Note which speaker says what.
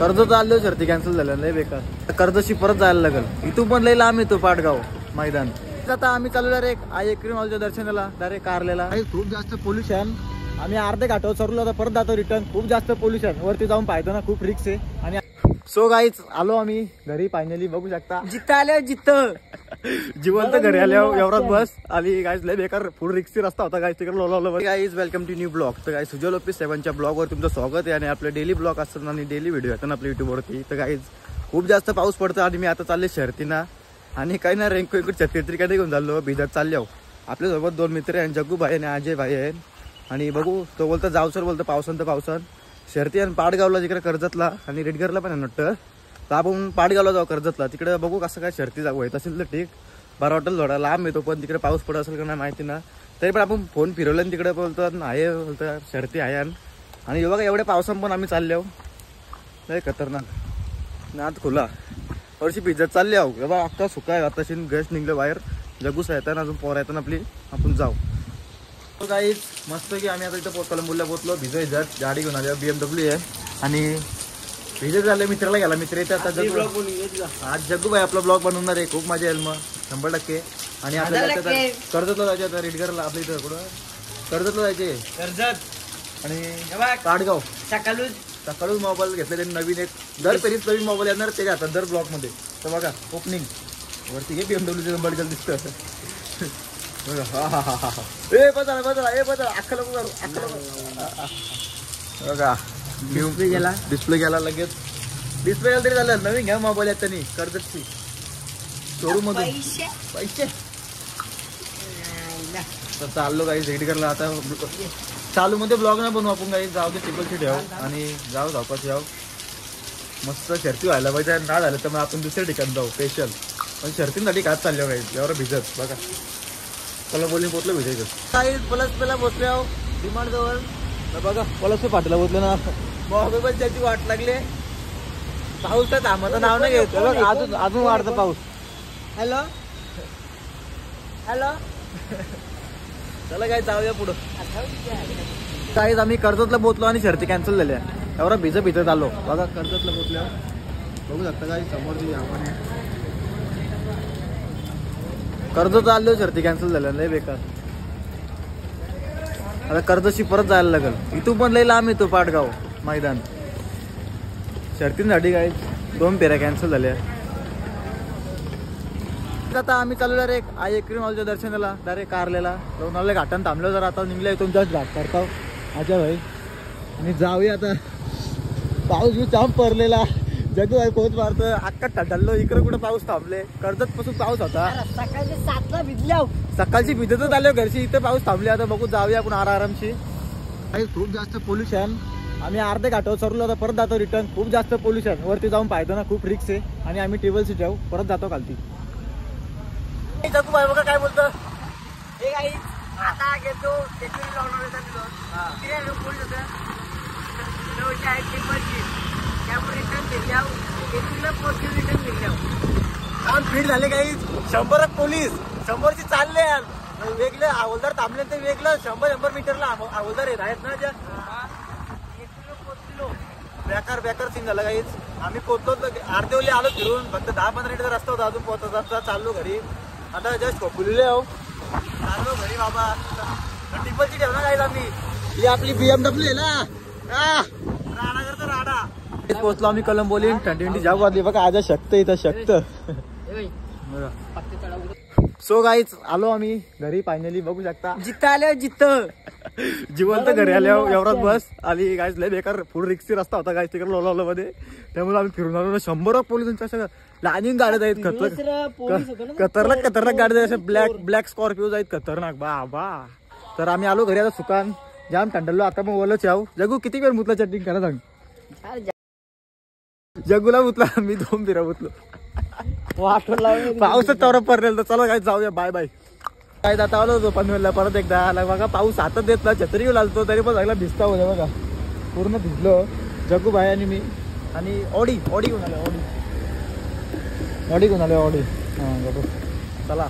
Speaker 1: कर्जत आलो शर्ती कॅन्सल झाल्या लय बेकार. कर्जतशी परत जायला लागल. इथून पण लय लांब येतो पाटगाव मैदान. आता आम्ही चालू डायरेक्ट आई एकरी मॉलच्या दर्शनाला डायरेक्ट कारलेला. खूप जास्त पोल्युशन. आम्ही अर्धे घाटावर सरलो आता परत जातो रिटर्न. खूप जास्त पोल्युशन. वरती जाऊन पाहतो ना खूप रिक्स आहे. आणि सो गाईज आलो आम्ही घरी फायनली. बघू शकता जिथं आल्या जिथं जिवंत घरी आल्यावर एवढाच बस आली. गाईज लय बेकार फुल रिक्सची रस्ता होता गाईज तिकडे लोलावलं. Guys welcome to new blog. तर गाईज सुजल ऑफिस 7च्या ब्लॉगवर तुमचं स्वागत आहे. आणि आपले डेली ब्लॉग असतात आणि डेली व्हिडिओ येतात आपल्या युट्यूबवरती. तर गाईज खूप जास्त पाऊस पडतो आणि मी आता चालले शर्तीना. आणि काही ना रेंको इकडे छत्री काय घेऊन चाललो भिजत चालले आहो. आपल्यासोबत 2 मित्र आहेत जग्गू भाई आणि अजय भाई आहेत. आणि बघू तो बोलतो जाऊ सर बोलतो पावसान तर पावसान. शर्ती आणि पाटगावला जिकडे कर्जतला आणि रेडगरला पण आहे नट्ट. तर आपण पाटगावला जाऊ कर्जतला. तिकडे बघू कसं काय शर्ती जाऊ येत असेल तर ठीक. बरं वाटेल थोडा लांब येतो पण तिकडे पाऊस पडत असेल का नाही माहिती ना. तरी पण आपण फोन फिरवलं आणि तिकडे बोलतो आहे बोलतं शर्ती आहे. आणि बघा एवढ्या पावसात पण आम्ही चालले आहो. नाही खतरनाक नाद खुला वर्षी भिजत चालले आहो. बाबा अख्खा सुका आहे आताशी गॅस निघलं बाहेर. जगूस येतात अजून पोर येतात आपली आपण जाऊ. काही मस्त की आम्ही आता इथं कलंबुलला पोचलो. भिजय जट गाडी घेऊन आल्या BMW आहे. आणि भिजत झालं मित्राला गेला. मित्र येते आता आज जग्गू भाई आपला ब्लॉग बनवणार आहे. खूप मजा येईल मग 100%. आणि आपल्याला कर्जतला जायचे आता रेडगरला आपल्या इथं कुठं कर्जतला जायचे कर्जत आणि पाटगाव. सकाळूच मोबाईल घेतले त्यांनी नवीन एक दर पेरीच नवीन मोबाईल येणार ते घातात दर ब्लॉक मध्ये. तर बघा ओपनिंग वरती हे BMW नंबर दिसतं. हा हा हा हा ए बदला अख्खा बघा डिस्प्ले गेला लगेच. डिस्प्ले गेला तरी झालं नवीन घ्या मोबाईल आहेत त्यांनी कर्जतची शोरूम मधून पैसे. तर चाललो काही रेडगरला आता. चालू मध्ये ब्लॉग नाही बनवू आपण काही जाऊ दे टिपलची ठेव आणि जाऊ धावपास जाऊ. मस्त शर्ती व्हायला पाहिजे ना झालं तर मग आपण दुसऱ्या ठिकाणी जाऊ स्पेशल. पण शर्तींसाठी काच चालले काही एवढं भिजत बघा. चला बोलून पोचलं भिजायचं काही प्लस पहिला पोचले आहो डिमांड जवळ. बघा प्लस फाटला पोचलं ना मग पण त्याची वाट लागली. पाऊस तर थांबाचं नाव नाही घेत बघ अजून वाढतं पाऊस. हॅलो हॅलो चला काय जाऊया पुढं. काहीच आम्ही कर्जतला पोचलो आणि शर्ती कॅन्सल झाल्या. एवढा भिजत आलो बघा कर्जतला पोचल्या. बघू शकता काय समोरची आपण कर्जत आलो शर्ती कॅन्सल झाल्या लय बेकार. आता कर्जतशी परत जायला लागल. इथून पण लय लांब येतो पाटगाव मैदान. शर्तींसाठी काय 2 फेऱ्या कॅन्सल झाल्या. आता आम्ही चालू डायरेक्ट आई एकरी मॉलच्या दर्शनाला डायरेक्ट कारलेला. लोणावळ्या घाटान थांबलो जर आता निघलं इथून जस्ट घाट करतो अजय भाई. आणि जाऊया आता. पाऊस बी जाम पडलेला. जगू भाई पोहोच मारतं अख्खा ठडलो. इकडे कुठं पाऊस थांबले. कर्जत पासून पाऊस होता सकाळची 7ला भिजल्या. सकाळची भिजतच आलो घरची. इथे पाऊस थांबले. आता बघू जाऊया आपण आरामशी. खूप जास्त पोल्युशन. आम्ही अर्धे घाटावर सरलो आता परत जातो रिटर्न. खूप जास्त पोल्युशन. वरती जाऊन पाहतो ना खूप रिक्स आहे. आणि आम्ही टेबल सीट जाऊ परत जातो खालती. जगू भाई बघा काय बोलतो. आता घेतो फीड झाले काही 100 पोलीस 100ची चालले वेगळे. हवालदार थांबले ते वेगळं 100 मीटरला हवालदार आहेत ना ज्या बेकार सीन झाला काहीच. आम्ही पोहोचलो अर्धेवली आलो फिरून. फक्त 10-15 मिनिटचा रस्ता होता अजून पोहोचता. चाललो घरी आता जस्ट खोकुले आहो. चाललो घरी बाबा. टिपलची ठेव ना काही आम्ही. ही आपली BMW आहे ना राडा करतो राडा. पोहोचलो आम्ही कलंबोली. थंडी जाऊ वाजली बघा. आज शक्त इथं शक्त. सो गाईच आलो आम्ही घरी फायनली. बघू शकता जिथं आल्या जिथं जिवंत घरी आल्यावर एवढाच बस आली. गाईज लय बेकार फुल रिक्सची रस्ता होता गाईज तिकडे लोलावला मध्ये. त्यामुळे आम्ही फिरून आलो. 100 पोलिसांच्या लहान गाड्या आहेत. खतरनाक गाड्या आहेत. ब्लॅक स्कॉर्पिओ आहेत खतरनाक बाबा. तर आम्ही आलो घरी आता सुकान जाम थंडलो. आता मग ओलच याव. जगू किती वेळ मुतला चटणी करा सांग. जगूला मुतला मी 2 फेऱ्या मुतलो. पाऊसच तेवढा पडलेला. तर चला काय जाऊया बाय बाय. काय आता आलो होतो पनवेलला परत एकदा आला बघा. पाऊस हातात देत ना छत्री घेऊन आलतो तरी पण लागला भिजता होता बघा. पूर्ण भिजलो जगू भाई आणि मी. आणि ऑडी घेऊन आलो. ऑडी घेऊन आलो. ऑडी हा चला.